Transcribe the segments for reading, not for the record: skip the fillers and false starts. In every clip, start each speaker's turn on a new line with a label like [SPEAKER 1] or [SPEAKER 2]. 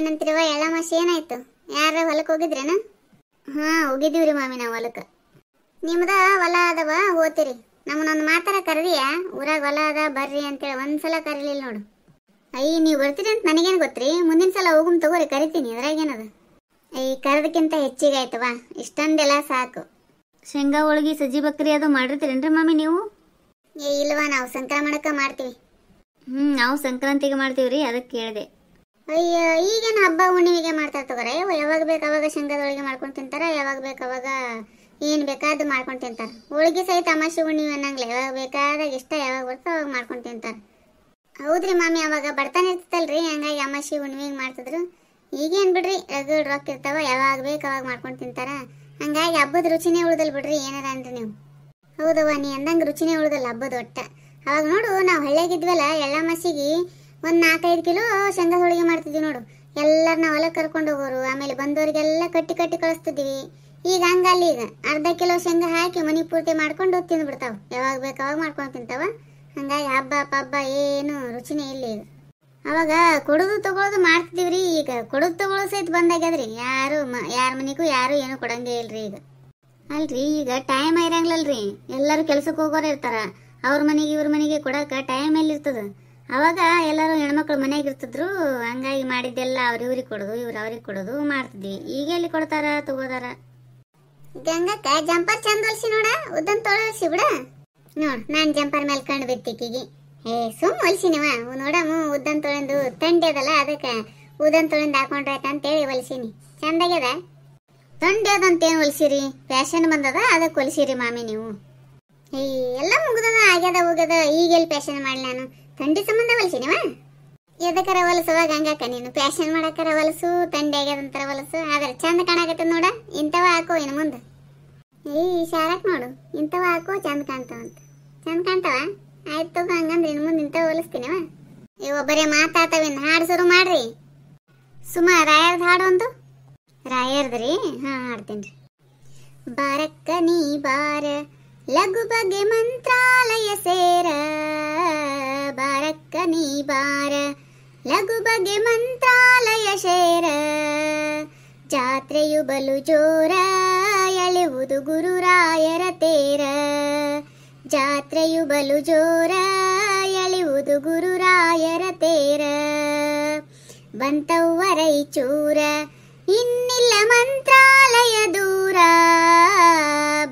[SPEAKER 1] ಏನಂತೀರವ ಎಳ್ಳಮಾಸಿ ಏನಾಯ್ತು? ಯಾರ ಹೊಲಕ್ಕೆ ಹೋಗಿದ್ರೇನ? ಹಾ ಹೋಗಿದ್ದೀವ್ರಿ ಮಾಮಿ ನಾವು ಹೊಲಕ್ಕೆ. ನಿಮ್ದ ಹೊಲ ಅದವ ಹೋತಿರಿ, ನಮ್ಮನ್ನೊಂದು ಮಾತಾರ ಕರೀರಿಯ ಊರಾಗ ಹೊಲ ಅದ ಬರ್ರಿ ಅಂತೇಳಿ ಒಂದ್ಸಲ ಕರೀಲಿಲ್ಲ ನೋಡು. ಅಯ್ಯ ನೀವು ಬರ್ತೀರಿ ಅಂತ ನನಗೇನು ಗೊತ್ತ್ರಿ, ಮುಂದಿನ ಸಲ ಹೋಗುಮ್ ತಗೋರಿ ಕರಿತೀನಿ, ಅದ್ರಾಗೇನದ. ಅಯ್ಯ ಕರೆದಕ್ಕಿಂತ ಹೆಚ್ಚಿಗೆ ಆಯ್ತವ, ಇಷ್ಟೊಂದೆಲ್ಲ ಸಾಕು.
[SPEAKER 2] ಶೇಂಗಾ ಹೋಳಿಗೆ ಸಜ್ಜಿ ಬಕ್ರಿ ಅದು ಮಾಡಿರ್ತೀರೇನ್ರಿ ಮಾಮಿ ನೀವು?
[SPEAKER 1] ಏ ಇಲ್ವಾ, ನಾವು ಸಂಕ್ರಮಣಕ್ಕೆ ಮಾಡ್ತೀವಿ.
[SPEAKER 2] ನಾವು ಸಂಕ್ರಾಂತಿಗೆ ಮಾಡ್ತೀವ್ರಿ, ಅದಕ್ಕೆ ಕೇಳಿದೆ.
[SPEAKER 1] ಅಯ್ಯ ಈಗೇನು ಹಬ್ಬ ಹುಣ್ಣಿಮೆಗೆ ಮಾಡ್ತಾರೆ ತಗೋರೆ, ಯಾವಾಗ ಬೇಕು ಅವಾಗ ಶೇಂಗಾದ ಹೋಳಿಗೆ ಮಾಡ್ಕೊಂಡು ತಿಂತಾರ, ಯಾವಾಗ ಬೇಕು ಅವಾಗ ಏನು ಬೇಕಾದ್ದು ಮಾಡ್ಕೊಂಡು ತಿಂತಾರೆ. ಹೋಳಿಗೆ ಸಹಿತ ಅಮಾಸೆ ಹುಣ್ಣಿಮೆ ಅನ್ನಂಗಿಲ್ಲ, ಯಾವಾಗ ಬೇಕಾದಾಗ ಇಷ್ಟ ಯಾವಾಗ ಬರ್ತೋ ಅವಾಗ ಮಾಡ್ಕೊಂಡು ತಿಂತಾರೆ. ಹೌದ್ರಿ ಮಾಮಿ, ಅವಾಗ ಬಡತನ ಇರ್ತಲ್ರಿ, ಹಂಗಾಗಿ ಅಮಾಸೆ ಹುಣ್ಣಿಮೆಗೆ ಮಾಡ್ತಿದ್ರು. ಈಗೇನು ಬಿಡ್ರಿ, ರಗಡ್ ರೊಕ್ಕ ಇರ್ತಾವ, ಯಾವಾಗ ಬೇಕು ಅವಾಗ ಮಾಡ್ಕೊಂಡು ತಿಂತಾರ. ಹಂಗಾಗಿ ಹಬ್ಬದ ರುಚಿನೇ ಉಳ್ದಲ್ ಬಿಡ್ರಿ, ಏನಾರ ಅನ್ರಿ ನೀವು. ಹೌದವ್ವ, ನೀ ಅಂದಂಗೆ ರುಚಿನೇ ಉಳ್ದಲ್ಲ ಹಬ್ಬದ ಒಟ್ಟ. ಅವಾಗ ನೋಡು, ನಾವು ಹಳ್ಳಿಯಾಗಿದ್ವಲ್ಲ, ಎಳ್ಳಮಾಸಿಗೆ ಒಂದು 4-5 ಕಿಲೋ ಶೇಂಗಾ ಹೋಳಿಗೆ ಮಾಡ್ತಿದ್ವಿ ನೋಡು. ಎಲ್ಲರನ್ನ ಹೊಲಕ್ಕೆ ಕರ್ಕೊಂಡು ಹೋಗೋರು, ಆಮೇಲೆ ಬಂದವರಿಗೆಲ್ಲ ಕಟ್ಟಿ ಕಳಿಸ್ತಿದ್ವಿ. ಈಗ ಹಂಗಲ್ಲ, ಈಗ ಅರ್ಧ ಕಿಲೋ ಶೇಂಗಾ ಹಾಕಿ ಮನೆ ಪೂರ್ತಿ ಮಾಡ್ಕೊಂಡು ತಿಂದ್ಬಿಡ್ತಾವ, ಯಾವಾಗ ಬೇಕು ಅವಾಗ ಮಾಡ್ಕೊಂಡು ತಿಂತಾವ. ಹಂಗಾಗಿ ಹಬ್ಬ ಏನು ರುಚಿನೇ ಇಲ್ಲ ಈಗ. ಅವಾಗ ಕೊಡೋದು ತಗೊಳ್ಳೋದು ಮಾಡ್ತಿದ್ದೀವ್ರಿ, ಈಗ ಕೊಡೋದು ತಗೊಳ್ಳೋದು ಸಹಿತ ಬಂದಾಗ್ಯದ್ರಿ. ಯಾರ ಮನೆಗೂ ಯಾರು ಏನು ಕೊಡಂಗೇ ಇಲ್ರಿ ಈಗ. ಅಲ್ರಿ ಈಗ ಟೈಮ್ ಇರಂಗಿಲ್ಲಲ್ರಿ, ಎಲ್ಲರೂ ಕೆಲ್ಸಕ್ಕೆ ಹೋಗೋರು ಇರ್ತಾರ, ಅವ್ರ ಮನೆಗೆ ಇವ್ರ ಮನೆಗೆ ಕೊಡಕ್ಕೆ ಟೈಮ್ ಎಲ್ಲಿರ್ತದ. ಅವಾಗ ಎಲ್ಲರೂ ಹೆಣ್ಮಕ್ಳು ಮನೆಯಾಗ ಇರ್ತಿದ್ರು, ಹಂಗಾಗಿ ಮಾಡಿದ್ದೆಲ್ಲ ಇವ್ರಿಗೆ ಕೊಡೋದು, ಅವ್ರಿಗೆ ಕೊಡೋದು ಮಾಡ್ತಿದ್ವಿ. ಈಗ ಎಲ್ಲಿ ಕೊಡ್ತಾರ ತಗೋದಾರ. ಗಂಗಕ್ಕ ಜಂಪರ್ ಚಂದ ಹೊಲ್ಸಿ ನೋಡ, ಉದ್ದನ್ ತೊಳಸಿ ಬಿಡ. ನೋಡ್ ನಾನ್ ಜಂಪರ್ ಮೇಲೆ ಕಂಡು ಬಿತ್ತಿಕಿಗಿ ಸುಮ್ ಹೊಲ್ಸಿ ನೀವ ನೋಡಮ್ಮ, ಉದ್ದನ್ ತೊಳೆಂದು ತಂಡಿ ಅದಲ್ಲ, ಅದಕ್ಕೆ ಉದ್ದನ್ ತೊಳೆಂದು ಹಾಕೊಂಡ್ರೆ ಅಂತೇಳಿ ಹೊಲ್ಸಿನಿ. ಚಂದಾಗ್ಯದ. ತಂಡಿ ಅದಂತೇನು ಹೊಲ್ಸಿರಿ, ಫ್ಯಾಷನ್ ಬಂದದ ಅದಕ್ಕೆ ಹೊಲ್ಸಿರಿ ಮಾಮಿ ನೀವು. ಎಲ್ಲ ಮುಗ್ದದ, ಆಗ್ಯದ ಹೋಗ್ಯದ, ಈಗೆಲ್ಲಿ ಫ್ಯಾಷನ್ ಮಾಡ್ಲಿ ನಾನು. ತಂಡಿ ಸಂಬಂಧ ಹೊಲ್ಸಿನಿವ. ಎದಕ್ಕರ ಹೊಲಸುವ ಗಂಗಾಕ, ನೀನು ಫ್ಯಾಷನ್ ಮಾಡಕ್ಕರ ಹೊಲಸು, ತಂಡಿ ಆಗ್ಯದಂತರ ಹೊಲಸು, ಆದ್ರೆ ಚಂದ ಕಾಣಕತ್ತ ನೋಡ. ಇಂಥವ ಹಾಕೋ ಇನ್ನು ಮುಂದೆ. ಶಾರಕ್ ನೋಡು, ಇಂಥವ ಹಾಕೋ ಚಂದ ಕಾಣ್ತಾವಂತ. ಚಂದ ಕಾಣ್ತಾವ? ಆಯ್ತು ಹಂಗಂದ್ರೆ ಇನ್ನು ಮುಂದೆ ಇಂಥವ ಹೊಲಿಸ್ತೀನಿವ. ಬರೇ ಮಾತಾಡ್ತಾವಿನ್, ಹಾಡು ಶುರು ಮಾಡ್ರಿ. ಸುಮಾ ರಾಯರ್ದ ಹಾಡು ಒಂದು. ರಾಯರ್ದ್ರಿ? ಹಾ ಹಾಡ್ತೇನ್ರಿ. ಬಾರಕ್ಕ ನೀ ಬಾರ ಲಘು ಬಗೆ ಮಂತ್ರಾಲಯ ಸೇರ, ಬಾರಕ್ಕ ನೀ ಬಾರ ಲಘು ಬಗೆ ಮಂತ್ರಾಲಯ ಶೇರ, ಜಾತ್ರೆಯು ಬಲು ಜೋರ ಎಳೆವುದು ಗುರುರಾಯರ ತೇರ, ಜಾತ್ರೆಯು ಬಲು ಜೋರ ಎಳೆವುದು ಗುರುರಾಯರ ತೇರ, ಬಂತವ್ವ ರೈಚೂರ ಇನ್ನಿಲ್ಲ ಮಂತ್ರಾಲಯ ದೂರ,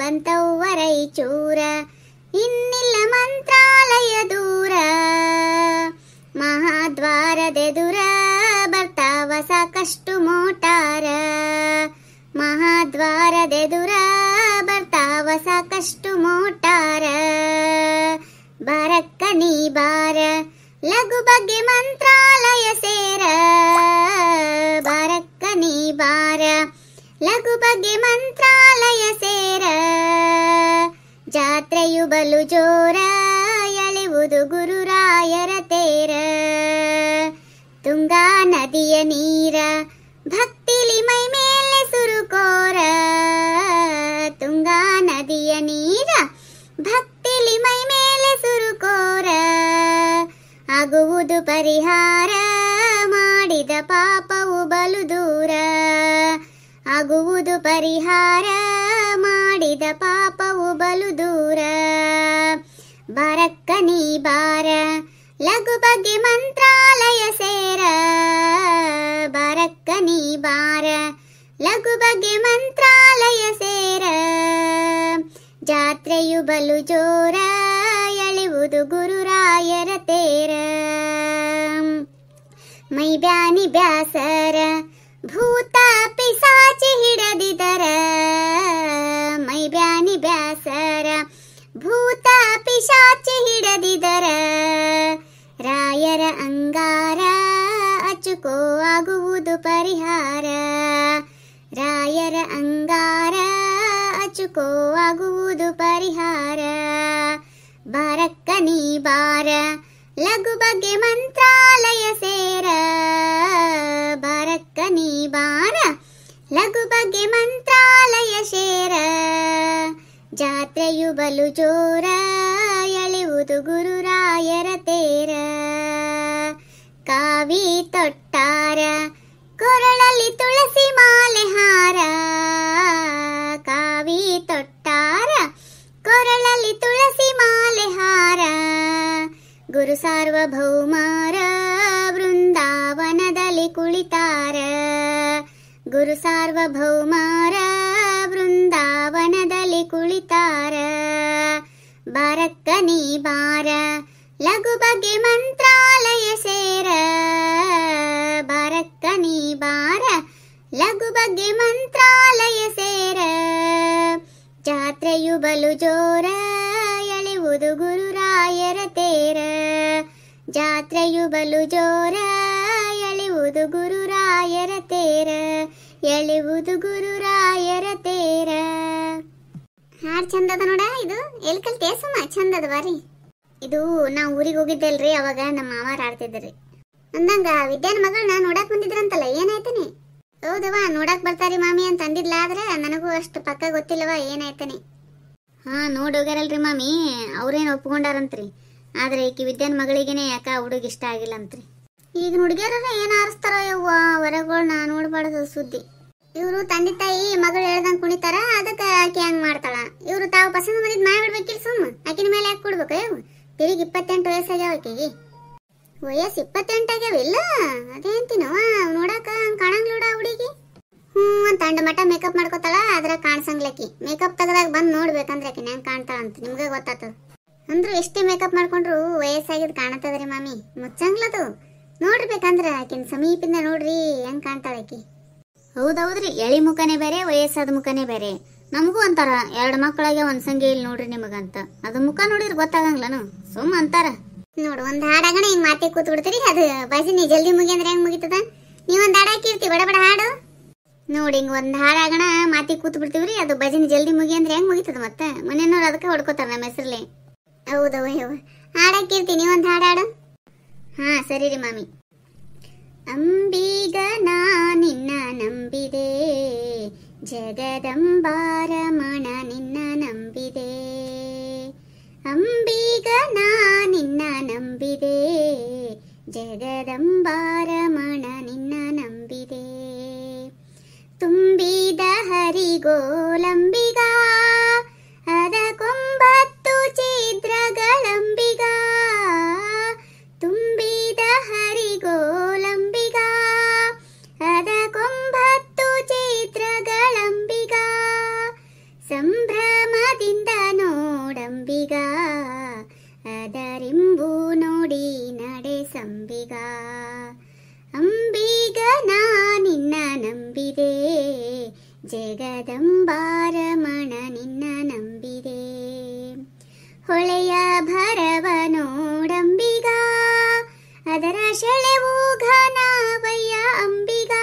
[SPEAKER 1] ಬಂತವ್ವ ರೈಚೂರ ಇನ್ನಿಲ್ಲ ಮಂತ್ರಾಲಯ ದೂರ, ಮಹಾದ್ವಾರದೆದುರ ಬರ್ತಾವ ಸಾಕಷ್ಟು ಮೋಟಾರ, ಮಹಾದ್ವಾರದೆದುರ ಬರ್ತಾವ ಸಾಕಷ್ಟು ಮೋಟಾರ, ಬಾರಕ್ಕ ನೀ ಬಾರ ಲಘು ಬಗೆ ಮಂತ್ರಾಲಯ ಸೇರ, ಬಾರಕ್ಕ ನೀ ಬಾರ ಲಘು ಬಗೆ ಮಂತ್ರಾಲಯ ಸೇರ, ಜಾತ್ರೆಯು ಬಲು ಜೋರ ಎಳೆವುದು ಗುರುರಾಯರ ತೇರ, ತುಂಗಾ ನದಿಯ ನೀರ ಭಕ್ತಿಲಿ ಮೈ ಮೇಲೆ ಸುರುಕೋರ, ತುಂಗಾ ನದಿಯ ನೀರ ಭಕ್ತಿಲಿ ಮೈ ಮೇಲೆ ಸುರುಕೋರ, ಆಗುವುದು ಪರಿಹಾರ ಮಾಡಿದ ಪಾಪವು ಬಲು ದೂರ, ಆಗುವುದು ಪರಿಹಾರ ಮಾಡಿದ ಪಾಪವು ಬಲು ದೂರ, ಬಾರಕ್ಕ ನೀ ಬಾರ ಲಘು ಬಗೆ ಮಂತ್ರಾಲಯ ಸೇರ, ಬಾರಕ್ಕ ನೀ ಬಾರ ಲಘು ಬಗೆ ಮಂತ್ರಾಲಯ ಸೇರ, ಜಾತ್ರೆಯು ಬಲು ಜೋರ ಎಳೆವುದು ಗುರುರಾಯರ ತೇರ, ಮೈ ಬ್ಯಾನಿ ಬ್ಯಾಸರ ಭೂತ ಪಿಸಾಚಿ ಹಿಡದಿದರ, ಮೈ ಬ್ಯಾನಿ ಬ್ಯಾಸರ ಭೂತ ಪಿಶಾಚಿ ಹಿಡದಿದರ, ರಾಯರ ಅಂಗಾರ ಅಚುಕೋ ಆಗುವುದು ಪರಿಹಾರ, ರಾಯರ ಅಂಗಾರ ಅಚುಕೋ ಆಗುವುದು ಪರಿಹಾರ, ಬಾರಕ್ಕ ನೀ ಬಾರ ಲಘು ಬಗೆ ಮಂತ್ರಾಲಯ ಸೇರ, ಬಾರಕ್ಕ ನೀ ಬಾರ ಲಘು ಬಗೆ ಮಂತ್ರಾಲಯ ಶೇರ, ಜಾತ್ರೆಯು ಬಲು ಜೋರ ಎಳೆವುದು ಗುರುರಾಯರ ತೇರ, ಕಾವಿ ತೊಟ್ಟಾರ ಗುರು ಸಾರ್ವಭೌಮಾರ ಬೃಂದಾವನದಲ್ಲಿ ಕುಳಿತಾರ. ಗುರು ಸಾರ್ವಭೌಮಾರ ಬೃಂದಾವನದಲ್ಲಿ ಕುಳಿತಾರ. ಬಾರಕ್ಕ ನೀ ಬಾರ ಲಘು ಬಗೆ ಮಂತ್ರಾಲಯ ಸೇರ. ಬಾರಕ್ಕ ನೀ ಬಾರ ಲಘು ಬಗೆ ಮಂತ್ರಾಲಯ ಸೇರ. ಜಾತ್ರೆಯು ಬಲು ಜೋರ ಎಳೆಯುವುದು ಗುರುರಾಯರ ತೇರ. ಜಾತ್ರೆಯು ಬಲು ಜೋರ ಎಳೆಯುವುದು ಗುರುರಾಯರ ತೇರ. ಎಳೆಯುವುದು ಗುರುರಾಯರ ತೇರ. ಹಾಡ್ ಚಂದದ ನೋಡ. ಇದು ಎಲ್ಲಿ ಕಲ್ತೆ ಸುಮ್ಮ ಚಂದದ ಬಾರಿ. ಇದು ನಾ ಊರಿಗೆ ಹೋಗಿದ್ದೆಲ್ರಿ, ಅವಾಗ ನಮ್ಮ ಮಾವಾರ ಆಡ್ತಿದ್ರಿ. ಅಂದಂಗ ವಿದ್ಯಾನ ಮಗಳನ್ನ ನೋಡಕ್ ಬಂದಿದ್ರಂತಲ್ಲ, ಏನಾಯ್ತಾನೆ? ಹೌದವ, ನೋಡಕ್ ಬರ್ತಾರಿ ಮಾಮಿ ಅಂತ ಅಂದಿದ್ಲ. ಆದ್ರೆ ನನಗೂ ಅಷ್ಟು ಪಕ್ಕ ಗೊತ್ತಿಲ್ಲವ ಏನಾಯ್ತಾನೆ. ಹಾ, ನೋಡೋಗ್ಯಾರಲ್ರಿ ಮಾಮಿ, ಅವ್ರೇನ್ ಒಪ್ಕೊಂಡಾರಂತ್ರಿ. ಆದ್ರೆ ಈಕಿ ವಿದ್ಯಾನ ಮಗಳಿಗೇನೆ ಯಾಕ ಹುಡುಗ ಇಷ್ಟ ಆಗಿಲ್ಲ ಅಂತ್ರಿ. ಈಗ ಹುಡುಗಿಯರ ಏನ್ ಆರಿಸ್ತಾರ ಯವ್ವ, ಹೊರಗಳನ್ನ ನೋಡ್ಬಾರ್ದು ಸುದ್ದಿ. ಇವ್ರು ತಂದೆ ತಾಯಿ ಮಗಳು ಹೇಳ್ದಂಗ್ ಕುಣಿತಾರ, ಅದಕ್ಕ ಆಕಿ ಹಂಗ್ ಮಾಡ್ತಾಳ. ಇವ್ರು ತಾವು ಪಸಂದ್ ಬಂದಿದ್ ಮಾಡ್ಬಿಡ್ಬೇಕಿಲ್ ಸುಮ್ಮ. ಆಕಿನ ಮೇಲೆ ಯಾಕೆ ಕೊಡ್ಬೇಕು ಯವ್? ತಿರುಗಿ 28 ವಯಸ್ಸಾಗ್ಯಾವ ಆಕಿಗೆ. ವಯಸ್ಸು 28 ಆಗ್ಯಾವಿಲ್ಲ, ಅದೇಂತಿನವ ನೋಡಾಕ ಕಾಣಂಗ್ಲೂಡ ಹುಡುಗಿ. ಅಂತ ಅಂಡ ಮಠ ಮೇಕಪ್ ಮಾಡ್ಕೋತಾಳ, ಅದ್ರ ಕಾಣ್ಸಂಗ್ಲಕ್ಕಿ. ಮೇಕಪ್ ತೆಗದಾಗ ಬಂದ್ ನೋಡ್ಬೇಕಂದ್ರೆ ಆಕಿನ ಹೆಂಗ್ ಕಾಣ್ತಾಳ ಅಂತ ನಿಮ್ಗೆ ಗೊತ್ತಾತದ. ಅಂದ್ರು ಎಷ್ಟೇ ಮೇಕಪ್ ಮಾಡ್ಕೊಂಡ್ರು ವಯಸ್ಸಾಗಿದ್ ಕಾಣತದ್ರಿ ಮಾಮಿ, ಮುಚ್ಚಂಗ್ಲದು. ನೋಡ್ಬೇಕಂದ್ರ ಆಕಿನ ಸಮೀಪಿಂದ ನೋಡ್ರಿ ಹೆಂಗ್ ಕಾಣ್ತಾಳ ಆಕಿ. ಹೌದೌದ್ರಿ, ಎಳಿ ಮುಖನೇ ಬೇರೆ, ವಯಸ್ಸಾದ ಮುಖನೇ ಬೇರೆ. ನಮಗೂ ಅಂತಾರ 2 ಮಕ್ಕಳಾಗೆ ಒಂದ್ ಸಂಖ್ಯೆ ಇಲ್ಲಿ ನೋಡ್ರಿ ನಿಮಗಂತ. ಅದು ಮುಖ ನೋಡಿದ್ರೆ ಗೊತ್ತಾಗಂಗ್ಲನು, ಸುಮ್ಮ ಅಂತಾರ. ನೋಡು, ಒಂದ್ ಹಾಡಾಗಣ ಹಿಂಗ್ ಮಾತಿ ಕೂತ್ ಬಿಡ್ತೀರಿ. ಅದು ಭಜನೆ ಜಲ್ದಿ ಮುಗಿಯಂದ್ರೆ ಹೆಂಗ್ ಮುಗಿತದ? ನೀವೊಂದ್ ಹಾಡ ಹಾಕಿರ್ತಿ ಬಡ ಬಡ ಹಾಡು. ನೋಡಿ, ಹಿಂಗ್ ಒಂದ್ ಹಾಡಾಗಣ ಮಾತಿ ಕೂತ್ ಬಿಡ್ತೀವ್ರಿ, ಅದು ಭಜನೆ ಜಲ್ದಿ ಮುಗಿಯಂದ್ರೆ ಹೆಂಗ್ ಮುಗಿತದ? ಮತ್ತೆ ಮನೆಯವ್ರು ಅದಕ್ಕೆ ಹೊಡ್ಕೋತಾರ ನಮ್ಮ ಹೆಸರ್ಲೆ. ಹೌದವ ಯವ್ವ, ಹಾಡಾಕಿರ್ತಿ, ನೀವೊಂದ್ ಹಾಡಾಡು. ಹಾ ಸರಿ ರೀ ಮಾಮಿ. ಅಂಬೀಗ ನಾ ನಿನ್ನ ನಂಬಿದೆ, ಜಗದಂಬಾರಮಣ ನಿನ್ನ ನಂಬಿದೆ. ಅಂಬೀಗ ನಾ ನಿನ್ನ ನಂಬಿದೆ, ಜಗದಂಬಾರಮಣ ನಿನ್ನ ನಂಬಿದೆ. ತುಂಬಿದ ಹರಿಗೋಲಂಬಿಗ, ಅದ 9 ಛಿದ್ರಗಳಂಬಿಗ. ತುಂಬಿದ ಹರಿಗೋಲಂಬಿಗ, ಅದ 9 ಛಿದ್ರಗಳಂಬಿಗ. ಸಂಭ್ರಮದಿಂದ ನೋಡಂಬಿಗ, ಅದರಿಂಬು ನೋಡಿ ನಡೆ ಸಂಬಿಗ. ಅಂಬಿಗ ನಾ ನಿನ್ನ ನಂಬಿದೆ, ಜಗದಂಬಾರಮಣ ನಿನ್ನ ನಂಬಿದೆ. ಹೊಳೆಯ ಭರವ ನೋಡಂಬಿಗ, ಅದರ ಸೆಳೆವು ಘನವಯ್ಯ ಅಂಬಿಗ.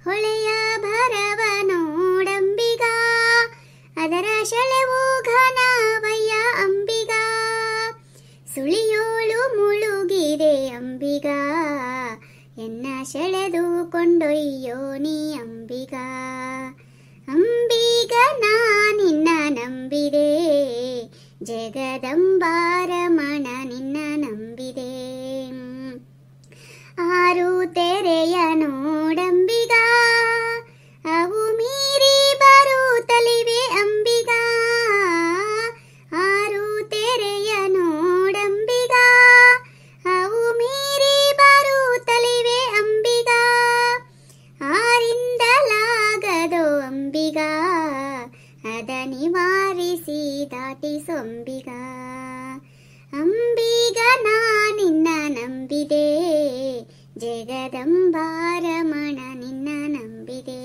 [SPEAKER 1] ಹೊಳೆಯ ಭರವ ನೋಡಂಬಿಗ, ಅದರ ಸೆಳೆವು ಘನವಯ್ಯ ಅಂಬಿಗ. ಸುಳಿಯೋಳು ಮುಳುಗಿದೆ ಅಂಬಿಗ, ಎನ್ನ ಸೆಳೆದು ಕೊಂಡೊಯ್ಯೋ ನೀ ಅಂಬಿಗ. ಅಂಬಿಗ ನಾ ನಿನ್ನ ನಂಬಿದೆ, ಜಗದಂಬಾರಮಣ ನಿನ್ನ ನಂಬಿದೆ. 6 ತೆರೆಯ ನೋಡಂಬಿಗ, ಅವು ಮೀರಿ ಬರುತ್ತಲಿವೆ ಅಂಬಿಗ. 6 ತೆರೆಯ ನೋಡಂಬಿಗ, ಅವು ಮೀರಿ ಬರುತ್ತಲಿವೆ ಅಂಬಿಗ. 6ರಿಂದಲಾಗದೋ ಅಂಬಿಗ, ಅದ ನಿವಾರಿಸಿ ದಾಟಿಸೊಂಬಿಗ. ಅಂಬಿಗ ನಾ ನಿನ್ನ ನಂಬಿದೆ, ಜಗದಂಬಾರಮಣ ನಿನ್ನ ನಂಬಿದೆ.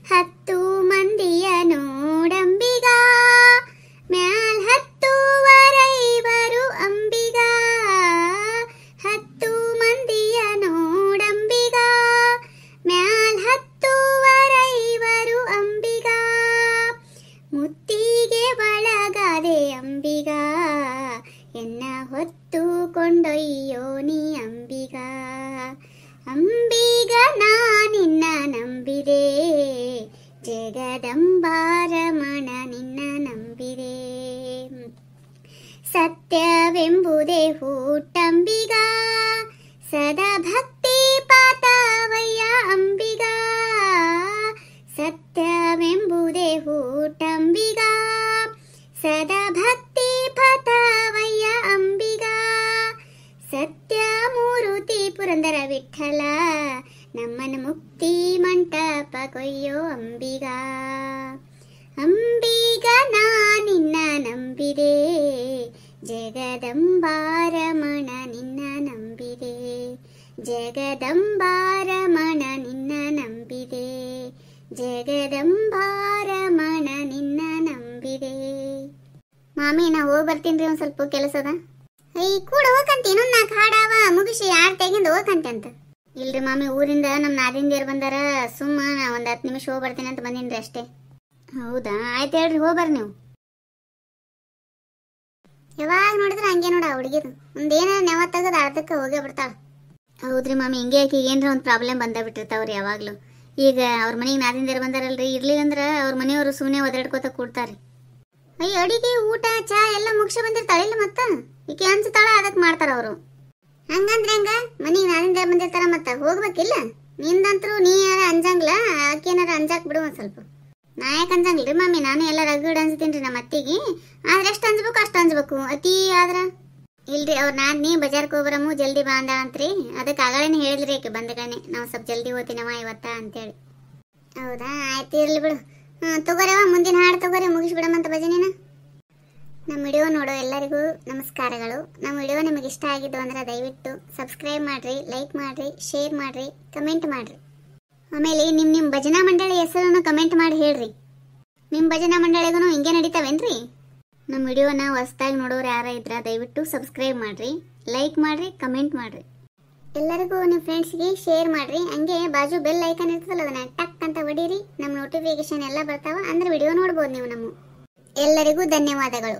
[SPEAKER 1] 10 ಮಂದಿಯ ನೋಡಂಬಿಗ, ಮ್ಯಾಲ್ 10ವರೈವರು ಅಂಬಿಗ. 10 ಮಂದಿಯ ನೋಡಂಬಿಗ, ಮ್ಯಾಲ್ 10ವರೈವರು ಅಂಬಿಗ. ಮುತ್ತಿಗೆ ಒಳಗಾದೆ ಅಂಬಿಗ, ಎನ್ನ ಹೊತ್ತು ಕೊಂಡೊಯ್ಯೋ ನೀ ಅಂಬಿಗ. ಅಂಬಿಗ ನಾ ನಿನ್ನ ನಂಬಿದೆ, ಜಗದಂಬಾರಮಣ ನಿನ್ನ ನಂಬಿದೆ. ಸತ್ಯವೆಂಬುದೇ ಹುಟ್ಟಂಬಿಗ, ಸದಾ ಭಕ್ತಿ ಪಾತವಯ್ಯ ಅಂಬಿಗ. ಸತ್ಯವೆಂಬುದೇ ಹುಟ್ಟಂಬಿಗ, ಸದಾ ಭಕ್ತಿ ಪಾತವಯ್ಯ ಜಗದಂಬಾರಮಣ ನಿನ್ನ ನಂಬಿದೆ, ಜಗದಂಬಾರಮಣ ನಿನ್ನ ನಂಬಿದೆ, ಜಗದಂಬಾರಮಣ ನಿನ್ನ ನಂಬಿದೆ. ಮಾಮಿ ನಾ ಹೋಗಿ ಬರ್ತೀನಿ ಒಂದ್ ಸ್ವಲ್ಪ ಕೆಲಸದ. ಐ ಕೂಡ ಹೋಗಂತ ಇನ್ನೊಂದ್ 4 ಹಾಡಾವ ಮುಗಿಸಿ 6 ತೆಗಿಂದ ಹೋಗಂತೆ ಅಂತ. ಇಲ್ರಿ ಮಾಮಿ, ಊರಿಂದ ನಮ್ಮ ನಾದಿಂದೇರು ಬಂದಾರ, ಸುಮ್ಮ ನಾ ಒಂದ್ 10 ನಿಮಿಷ ಹೋಗಿ ಬರ್ತೀನಿ ಅಂತ ಬಂದಿನ್ರಿ ಅಷ್ಟೇ. ಹೌದಾ, ಆಯ್ತು ಹೇಳ್ರಿ, ಹೋಗ್ಬರ್ರಿ ನೀವು. ಯಾವಾಗ ನೋಡಿದ್ರೆ ಹಂಗೆ ನೋಡ ಹುಡುಗಿದು, ಒಂದೇನ ನೆವ ತೆಗದ್ ಅರ್ಧಕ್ಕೆ ಹೋಗೇ ಬಿಡ್ತಾಳ. ಹೌದ್ರಿ ಮಾಮಿ, ಹಿಂಗೆ ಆಕಿ ಏನ್ರ ಒಂದ್ ಪ್ರಾಬ್ಲಮ್ ಬಂದ ಬಿಟ್ಟಿರ್ತಾವ್ರಿ ಯಾವಾಗ್ಲೂ. ಈಗ ಅವ್ರ ಮನೆಗೆ ನಾದಿಂದೇರು ಬಂದಾರಲ್ರಿ, ಇರ್ಲಿ ಅಂದ್ರ ಅವ್ರ ಮನೆಯವರು ಸುಮ್ಮನೆ ಒದರಾಡ್ಕೋತ ಕೂಡ್ತಾರ್ರಿ. ಅಯ್ಯ, ಅಡಿಗೆ ಊಟ ಚಾ ಎಲ್ಲ ಮುಗಿಸಿ ಬಂದಿರ್ತಾಳಿಲ್ಲ ಮತ್ತ ಈಕೆ ಅನ್ಸುತ್ತಾಳ ಅದಕ್ಕೆ ಮಾಡ್ತಾರ ಅವರು. ಹಂಗಂದ್ರೆ ಹಂಗ ಮನೆಗೆ ನಾದಿಂದೇರು ಬಂದಿರ್ತಾರ ಮತ್ತ ಹೋಗ್ಬೇಕಿಲ್ಲ. ನಿಂದಂತ್ರು ನೀ ಯಾರ ಅಂಜಂಗ್ಲ, ಆಕೇನಾರ ಅಂಜಾಕ್ ಬಿಡು ಒಂದ್ ಸ್ವಲ್ಪ. ನಾ ಯಾಕೆ ಅಂಜಂಗಿಲ್ರಿ ಮಾಮಿ, ನಾನು ಎಲ್ಲ ರಗಡ್ ಅನ್ಸ್ತೀನಿ ನಮ್ಮ ಅತ್ತಿಗೆ. ಆದ್ರೆ ಎಷ್ಟು ಅಂಜ್ಬೇಕು ಅಷ್ಟು ಅಂಜ್ಬೇಕು, ಅತಿ ಆದ್ರ ಇಲ್ರಿ. ಅವ್ರ ನಾದ್ನಿ ಬಜಾರ್ಗೆ ಹೋಗ್ಬರಮು ಜಲ್ದಿ ಬಾ ಅಂದ್ರಿ, ಅದಕ್ಕೆ ಆಗಳೇನೆ ಹೇಳಿದ್ರಿ ಆಕೆ ಬಂದಗಣೆ ನಾವು ಸ್ವಲ್ಪ ಜಲ್ದಿ ಹೋಗ್ತೀನವ ಇವತ್ತ ಅಂತೇಳಿ. ಹೌದಾ, ಆಯ್ತು ಇರ್ಲಿ ಬಿಡು. ತಗೋರವ ಮುಂದಿನ ಹಾಡು ತಗೋರಿ, ಮುಗಿಸ್ಬಿಡಮಂತ ಭಜನೆನ. ನಮ್ಮ ವಿಡಿಯೋ ನೋಡೋ ಎಲ್ಲರಿಗೂ ನಮಸ್ಕಾರಗಳು. ನಮ್ಮ ವಿಡಿಯೋ ನಿಮಗೆ ಇಷ್ಟ ಆಗಿದ್ದು ಅಂದ್ರೆ ದಯವಿಟ್ಟು ಸಬ್ಸ್ಕ್ರೈಬ್ ಮಾಡ್ರಿ, ಲೈಕ್ ಮಾಡ್ರಿ, ಶೇರ್ ಮಾಡ್ರಿ, ಕಮೆಂಟ್ ಮಾಡ್ರಿ. ಆಮೇಲೆ ನಿಮ್ಮ ಭಜನಾ ಮಂಡಳಿ ಹೆಸರನ್ನು ಕಮೆಂಟ್ ಮಾಡಿ ಹೇಳ್ರಿ. ನಿಮ್ಮ ಭಜನಾ ಮಂಡಳಿಗೂ ಹಿಂಗೆ ನಡೀತಾವೇನ್ರಿ? ನಮ್ಮ ವಿಡಿಯೋನ ಹೊಸದಾಗಿ ನೋಡೋರು ಯಾರ ಇದ್ರ ದಯವಿಟ್ಟು ಸಬ್ಸ್ಕ್ರೈಬ್ ಮಾಡ್ರಿ, ಲೈಕ್ ಮಾಡ್ರಿ, ಕಮೆಂಟ್ ಮಾಡ್ರಿ. ಎಲ್ಲರಿಗೂ ನಿಮ್ಮ ಫ್ರೆಂಡ್ಸ್ಗೆ ಶೇರ್ ಮಾಡ್ರಿ. ಹಂಗೆ ಬಾಜು ಬೆಲ್ ಐಕನ್ ಇರ್ತದಲ್ಲ, ಅದನ್ನ ಟಕ್ ಅಂತ ಹೊಡೀರಿ. ನಮ್ಮ ನೋಟಿಫಿಕೇಶನ್ ಎಲ್ಲ ಬರ್ತಾವ, ಅಂದ್ರೆ ವಿಡಿಯೋ ನೋಡ್ಬೋದು ನೀವು. ಎಲ್ಲರಿಗೂ ಧನ್ಯವಾದಗಳು.